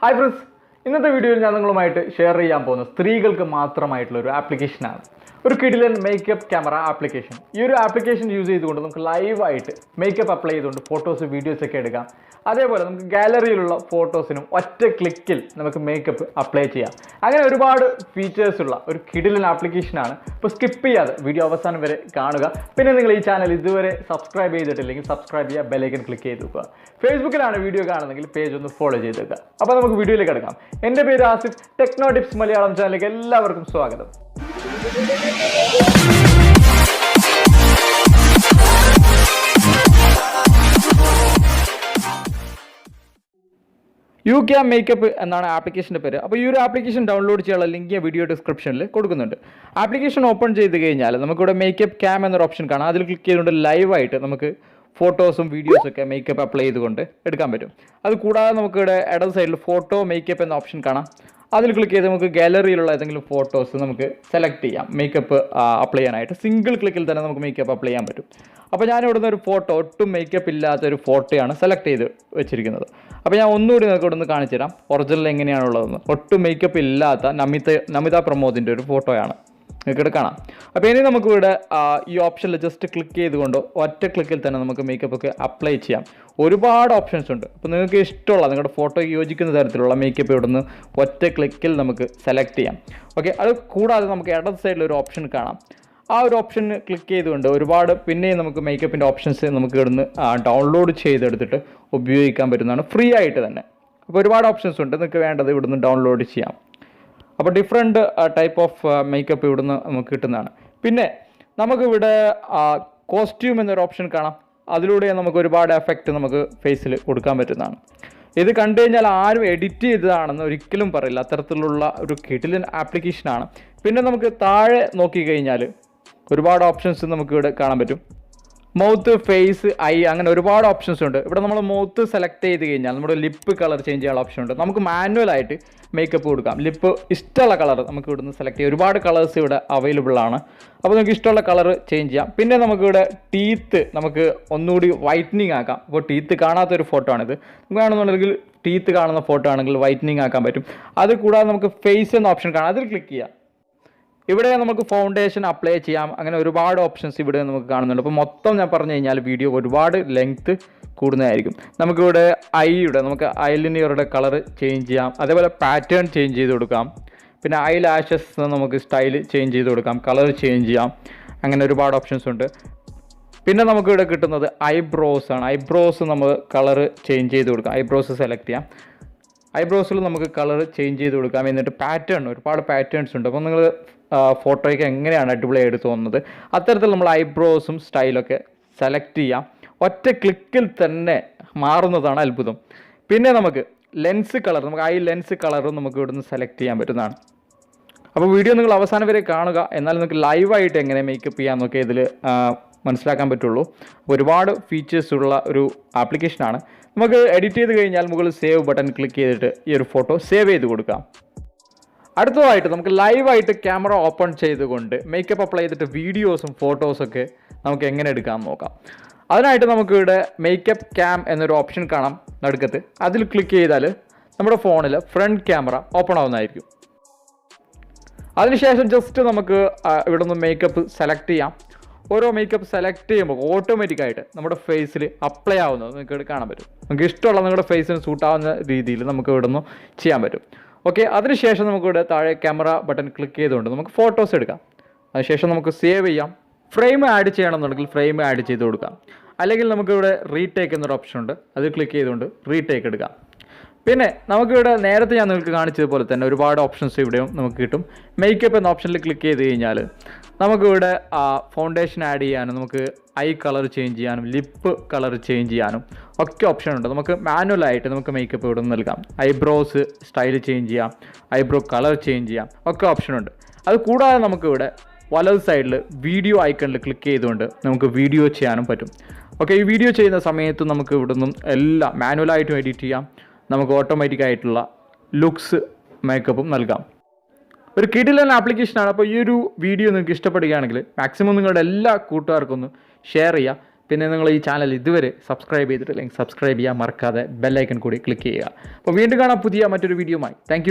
Hi friends, ഇന്നത്തെ വീഡിയോയിൽ ഞാൻ നിങ്ങളുമായിട്ട് ഷെയർ ചെയ്യാൻ പോകുന്ന സ്ത്രീകൾക്ക് മാത്രമായിട്ടുള്ള ഒരു ആപ്ലിക്കേഷനാണ്. ഒരു കിഡിലൻ മേക്കപ്പ് ക്യാമറ ആപ്ലിക്കേഷൻ. ഈ ഒരു ആപ്ലിക്കേഷൻ യൂസ് ചെയ്തുകൊണ്ട് നമുക്ക് ലൈവായിട്ട് മേക്കപ്പ് അപ്ലൈ ചെയ്തുകൊണ്ട് ഫോട്ടോസ് വീഡിയോസ് ഒക്കെ എടുക്കാം. അതേപോലെ നമുക്ക് ഗാലറിയിലുള്ള ഫോട്ടോസിനും ഒറ്റ ക്ലിക്കിൽ നമുക്ക് മേക്കപ്പ് അപ്ലൈ ചെയ്യാം. അങ്ങനെ ഒരുപാട് ഫീച്ചേഴ്സ് ഉള്ള ഒരു കിഡിലൻ ആപ്ലിക്കേഷനാണ്. ഇപ്പോൾ സ്കിപ്പ് ചെയ്യാതെ വീഡിയോ അവസാനം വരെ കാണുക. പിന്നെ നിങ്ങൾ ഈ ചാനൽ ഇതുവരെ സബ്സ്ക്രൈബ് ചെയ്തിട്ടില്ലെങ്കിൽ സബ്സ്ക്രൈബ് ചെയ്യുക, ബെല്ലൈക്കൻ ക്ലിക്ക് ചെയ്ത് വെക്കുക. ഫേസ്ബുക്കിലാണ് വീഡിയോ കാണുന്നതെങ്കിൽ പേജ് ഒന്ന് ഫോളോ ചെയ്ത് വെക്കുക. അപ്പോൾ നമുക്ക് വീഡിയോയിലേക്ക് കിടക്കാം. എൻ്റെ പേര് ആസിഫ്, ടെക്നോടിപ്സ് മലയാളം ചാനലിലേക്ക് എല്ലാവർക്കും സ്വാഗതം. YouCam മേക്കപ്പ് എന്നാണ് ആപ്ലിക്കേഷൻ്റെ പേര്. അപ്പോൾ ഈ ഒരു ആപ്ലിക്കേഷൻ ഡൗൺലോഡ് ചെയ്യാനുള്ള ലിങ്ക് വീഡിയോ ഡിസ്ക്രിപ്ഷനിൽ കൊടുക്കുന്നുണ്ട്. ആപ്ലിക്കേഷൻ ഓപ്പൺ ചെയ്ത് കഴിഞ്ഞാൽ നമുക്കിവിടെ മേക്കപ്പ് ക്യാം എന്നൊരു ഓപ്ഷൻ കാണാം. അതിൽ ക്ലിക്ക് ചെയ്തുകൊണ്ട് ലൈവായിട്ട് നമുക്ക് ഫോട്ടോസും വീഡിയോസൊക്കെ മേക്കപ്പ് അപ്ലൈ ചെയ്തുകൊണ്ട് എടുക്കാൻ പറ്റും. അത് കൂടാതെ നമുക്കിവിടെ ഇടത് സൈഡിൽ ഫോട്ടോ മേക്കപ്പ് എന്ന ഓപ്ഷൻ കാണാം. അതിൽ ക്ലിക്ക് ചെയ്ത് നമുക്ക് ഗാലറിയിലുള്ള ഏതെങ്കിലും ഫോട്ടോസ് നമുക്ക് സെലക്ട് ചെയ്യാം മേക്കപ്പ് അപ്ലൈ ചെയ്യാനായിട്ട്. സിംഗിൾ ക്ലിക്കിൽ തന്നെ നമുക്ക് മേക്കപ്പ് അപ്ലൈ ചെയ്യാൻ പറ്റും. അപ്പോൾ ഞാൻ ഇവിടുന്ന് ഒരു ഫോട്ടോ, ഒട്ടും മേക്കപ്പ് ഇല്ലാത്തൊരു ഫോട്ടോയാണ് സെലക്ട് ചെയ്ത് വെച്ചിരിക്കുന്നത്. അപ്പോൾ ഞാൻ ഒന്നുകൂടി നിങ്ങൾക്ക് ഇവിടെ നിന്ന് കാണിച്ചു തരാം ഒറിജിനൽ എങ്ങനെയാണുള്ളതെന്ന്. ഒട്ടും മേക്കപ്പ് ഇല്ലാത്ത നമിത പ്രമോദിൻ്റെ ഒരു ഫോട്ടോയാണ് നിങ്ങൾക്ക് ഇവിടെ കാണാം. അപ്പോൾ ഇനി നമുക്കിവിടെ ഈ ഓപ്ഷനിൽ ജസ്റ്റ് ക്ലിക്ക് ചെയ്തുകൊണ്ട് ഒറ്റ ക്ലിക്കിൽ തന്നെ നമുക്ക് മേക്കപ്പ് ഒക്കെ അപ്ലൈ ചെയ്യാം. ഒരുപാട് ഓപ്ഷൻസ് ഉണ്ട്. അപ്പോൾ നിങ്ങൾക്ക് ഇഷ്ടമുള്ള നിങ്ങളുടെ ഫോട്ടോയ്ക്ക് യോജിക്കുന്ന തരത്തിലുള്ള മേക്കപ്പ് ഇവിടുന്ന് ഒറ്റ ക്ലിക്കിൽ നമുക്ക് സെലക്ട് ചെയ്യാം. ഓക്കെ, അത് കൂടാതെ നമുക്ക് ഇടത് സൈഡിൽ ഒരു ഓപ്ഷൻ കാണാം. ആ ഒരു ഓപ്ഷൻ ക്ലിക്ക് ചെയ്തുകൊണ്ട് ഒരുപാട് പിന്നെയും നമുക്ക് മേക്കപ്പിൻ്റെ ഓപ്ഷൻസ് നമുക്ക് ഇവിടുന്ന് ഡൗൺലോഡ് ചെയ്തെടുത്തിട്ട് ഉപയോഗിക്കാൻ പറ്റുന്നതാണ്, ഫ്രീ ആയിട്ട് തന്നെ. അപ്പോൾ ഒരുപാട് ഓപ്ഷൻസ് ഉണ്ട്, നിങ്ങൾക്ക് വേണ്ടത് ഇവിടുന്ന് ഡൗൺലോഡ് ചെയ്യാം. അപ്പോൾ ഡിഫറെൻറ്റ് ടൈപ്പ് ഓഫ് മേക്കപ്പ് ഇവിടുന്ന് നമുക്ക് കിട്ടുന്നതാണ്. പിന്നെ നമുക്കിവിടെ കോസ്റ്റ്യൂം എന്നൊരു ഓപ്ഷൻ കാണാം. അതിലൂടെ നമുക്ക് ഒരുപാട് എഫക്റ്റ് നമുക്ക് ഫേസിൽ കൊടുക്കാൻ പറ്റുന്നതാണ്. ഇത് കണ്ടു കഴിഞ്ഞാൽ ആരും എഡിറ്റ് ചെയ്തതാണെന്ന് ഒരിക്കലും പറയില്ല. അത്തരത്തിലുള്ള ഒരു കിഡിലൻ ആപ്ലിക്കേഷനാണ്. പിന്നെ നമുക്ക് താഴെ നോക്കിക്കഴിഞ്ഞാൽ ഒരുപാട് ഓപ്ഷൻസ് നമുക്കിവിടെ കാണാൻ പറ്റും. മൗത്ത്, ഫേസ്, ഐ, അങ്ങനെ ഒരുപാട് ഓപ്ഷൻസ് ഉണ്ട്. ഇവിടെ നമ്മൾ മൗത്ത് സെലക്ട് ചെയ്ത് കഴിഞ്ഞാൽ നമ്മുടെ ലിപ്പ് കളർ ചേഞ്ച് ചെയ്യാനുള്ള ഓപ്ഷൻ ഉണ്ട്. നമുക്ക് മാനുവലായിട്ട് മേക്കപ്പ് കൊടുക്കാം. ലിപ്പ് ഇഷ്ടമുള്ള കളർ നമുക്ക് ഇവിടുന്ന് സെലക്ട് ചെയ്യാം. ഒരുപാട് കളേഴ്സ് ഇവിടെ അവൈലബിൾ ആണ്. അപ്പോൾ നമുക്ക് ഇഷ്ടമുള്ള കളർ ചേഞ്ച് ചെയ്യാം. പിന്നെ നമുക്കിവിടെ ടീത്ത് നമുക്ക് ഒന്നുകൂടി വൈറ്റനിങ് ആക്കാം. അപ്പോൾ ടീത്ത് കാണാത്തൊരു ഫോട്ടോ ആണിത്. വേണമെന്നുണ്ടെങ്കിൽ ടീത്ത് കാണുന്ന ഫോട്ടോ ആണെങ്കിൽ വൈറ്റനിങ് ആക്കാൻ പറ്റും. അത് കൂടാതെ നമുക്ക് ഫേസ് എന്ന ഓപ്ഷൻ കാണാം. അതിൽ ക്ലിക്ക് ചെയ്യാം. ഇവിടെ നമുക്ക് ഫൗണ്ടേഷൻ അപ്ലൈ ചെയ്യാം. അങ്ങനെ ഒരുപാട് ഓപ്ഷൻസ് ഇവിടെ നമുക്ക് കാണുന്നുണ്ട്. അപ്പോൾ മൊത്തം ഞാൻ പറഞ്ഞു കഴിഞ്ഞാൽ വീഡിയോ ഒരുപാട് ലെങ്ത്ത് കൂടുന്നതായിരിക്കും. നമുക്കിവിടെ നമുക്ക് ഐലിനിയറുടെ കളർ ചേഞ്ച് ചെയ്യാം. അതേപോലെ പാറ്റേൺ ചേഞ്ച് ചെയ്ത് കൊടുക്കാം. പിന്നെ ഐ ലാഷസ് നമുക്ക് സ്റ്റൈൽ ചേഞ്ച് ചെയ്ത് കൊടുക്കാം, കളർ ചേഞ്ച് ചെയ്യാം. അങ്ങനെ ഒരുപാട് ഓപ്ഷൻസ് ഉണ്ട്. പിന്നെ നമുക്കിവിടെ കിട്ടുന്നത് ഐബ്രോസ് ആണ്. ഐബ്രോസ് നമ്മൾ കളർ ചേഞ്ച് ചെയ്ത് കൊടുക്കാം. ഐബ്രോസ് സെലക്ട് ചെയ്യാം. ഐബ്രോസിൽ നമുക്ക് കളർ ചേഞ്ച് ചെയ്ത് കൊടുക്കാം. എന്നിട്ട് പാറ്റേൺ, ഒരുപാട് പാറ്റേൺസ് ഉണ്ട്. അപ്പോൾ നിങ്ങൾ ഫോട്ടോയ്ക്ക് എങ്ങനെയാണ് അടിപൊളിയായിട്ട് തോന്നുന്നത് അത്തരത്തിൽ നമ്മൾ ഐബ്രോസും സ്റ്റൈലൊക്കെ സെലക്ട് ചെയ്യാം. ഒറ്റ ക്ലിക്കിൽ തന്നെ മാറുന്നതാണ് അത്ഭുതം. പിന്നെ നമുക്ക് ലെൻസ് കളർ, നമുക്ക് ഐ ലെൻസ് കളറും നമുക്ക് ഇവിടുന്ന് സെലക്ട് ചെയ്യാൻ പറ്റുന്നതാണ്. അപ്പോൾ വീഡിയോ നിങ്ങൾ അവസാനം വരെ കാണുക. എന്നാൽ നിങ്ങൾക്ക് ലൈവായിട്ട് എങ്ങനെ മേക്കപ്പ് ചെയ്യാമെന്നൊക്കെ ഇതിൽ മനസ്സിലാക്കാൻ പറ്റുള്ളൂ. ഒരുപാട് ഫീച്ചേഴ്സ് ഉള്ള ഒരു ആപ്ലിക്കേഷനാണ്. നമുക്ക് എഡിറ്റ് ചെയ്ത് കഴിഞ്ഞാൽ മുകളിൽ സേവ് ബട്ടൺ ക്ലിക്ക് ചെയ്തിട്ട് ഈ ഒരു ഫോട്ടോ സേവ് ചെയ്ത് കൊടുക്കാം. അടുത്തതായിട്ട് നമുക്ക് ലൈവായിട്ട് ക്യാമറ ഓപ്പൺ ചെയ്തുകൊണ്ട് മേക്കപ്പ് അപ്ലൈ ചെയ്തിട്ട് വീഡിയോസും ഫോട്ടോസൊക്കെ നമുക്ക് എങ്ങനെ എടുക്കാമെന്ന് നോക്കാം. അതിനായിട്ട് നമുക്കിവിടെ മേക്കപ്പ് ക്യാം എന്നൊരു ഓപ്ഷൻ കാണാം നടുക്കത്ത്. അതിൽ ക്ലിക്ക് ചെയ്താൽ നമ്മുടെ ഫോണിൽ ഫ്രണ്ട് ക്യാമറ ഓപ്പൺ ആവുന്നതായിരിക്കും. അതിനുശേഷം ജസ്റ്റ് നമുക്ക് ഇവിടെ നിന്ന് മേക്കപ്പ് സെലക്ട് ചെയ്യാം. ഓരോ മേക്കപ്പ് സെലക്ട് ചെയ്യുമ്പോൾ ഓട്ടോമാറ്റിക്കായിട്ട് നമ്മുടെ ഫേസിൽ അപ്ലൈ ആവുന്നത് നിങ്ങൾക്ക് കാണാൻ പറ്റും. നമുക്ക് ഇഷ്ടമുള്ള നിങ്ങളുടെ ഫേസിന് സൂട്ടാവുന്ന രീതിയിൽ നമുക്ക് ഇവിടെ നിന്ന് ചെയ്യാൻ പറ്റും. ഓക്കെ, അതിനുശേഷം നമുക്കിവിടെ താഴെ ക്യാമറ ബട്ടൺ ക്ലിക്ക് ചെയ്തുകൊണ്ട് നമുക്ക് ഫോട്ടോസ് എടുക്കാം. അതിനുശേഷം നമുക്ക് സേവ് ചെയ്യാം. ഫ്രെയിം ആഡ് ചെയ്യണമെന്നുണ്ടെങ്കിൽ ഫ്രെയിം ആഡ് ചെയ്ത് കൊടുക്കാം. അല്ലെങ്കിൽ നമുക്കിവിടെ റീടേക്ക് എന്നൊരു ഓപ്ഷൻ ഉണ്ട്. അത് ക്ലിക്ക് ചെയ്തുകൊണ്ട് റീടേക്ക് എടുക്കാം. പിന്നെ നമുക്കിവിടെ നേരത്തെ ഞാൻ നിങ്ങൾക്ക് കാണിച്ചതുപോലെ തന്നെ ഒരുപാട് ഓപ്ഷൻസ് ഇവിടെയും നമുക്ക് കിട്ടും. മേക്കപ്പ് എന്ന ഓപ്ഷനിൽ ക്ലിക്ക് ചെയ്ത് കഴിഞ്ഞാൽ നമുക്കിവിടെ ഫൗണ്ടേഷൻ ആഡ് ചെയ്യാനും നമുക്ക് ഐ കളർ ചേഞ്ച് ചെയ്യാനും ലിപ്പ് കളർ ചേഞ്ച് ചെയ്യാനും ഒക്കെ ഓപ്ഷൻ ഉണ്ട്. നമുക്ക് മാനുവലായിട്ട് നമുക്ക് മേക്കപ്പ് ഇവിടെ നിന്ന് നൽകാം. ഐബ്രോസ് സ്റ്റൈൽ ചേഞ്ച് ചെയ്യാം, ഐബ്രോ കളർ ചേഞ്ച് ചെയ്യാം, ഒക്കെ ഓപ്ഷൻ ഉണ്ട്. അത് കൂടാതെ നമുക്കിവിടെ വലത് സൈഡിൽ വീഡിയോ ഐക്കണിൽ ക്ലിക്ക് ചെയ്തുകൊണ്ട് നമുക്ക് വീഡിയോ ചെയ്യാനും പറ്റും. ഓക്കെ, ഈ വീഡിയോ ചെയ്യുന്ന സമയത്ത് നമുക്ക് ഇവിടെ നിന്നും എല്ലാം മാനുവലായിട്ടും എഡിറ്റ് ചെയ്യാം. നമുക്ക് ഓട്ടോമാറ്റിക്കായിട്ടുള്ള ലുക്സ് മേക്കപ്പും നൽകാം. ഒരു കിഡിലൻ ആപ്ലിക്കേഷനാണ്. അപ്പോൾ ഈ ഒരു വീഡിയോ നിങ്ങൾക്ക് ഇഷ്ടപ്പെടുകയാണെങ്കിൽ മാക്സിമം നിങ്ങളുടെ എല്ലാ കൂട്ടുകാർക്കൊന്ന് ഷെയർ ചെയ്യുക. പിന്നെ നിങ്ങൾ ഈ ചാനൽ ഇതുവരെ സബ്സ്ക്രൈബ് ചെയ്തിട്ടില്ലെങ്കിൽ സബ്സ്ക്രൈബ് ചെയ്യാൻ മറക്കാതെ ബെല്ലൈക്കൺ കൂടി ക്ലിക്ക് ചെയ്യുക. അപ്പോൾ വീണ്ടും കാണാം പുതിയ മറ്റൊരു വീഡിയോയുമായി. താങ്ക്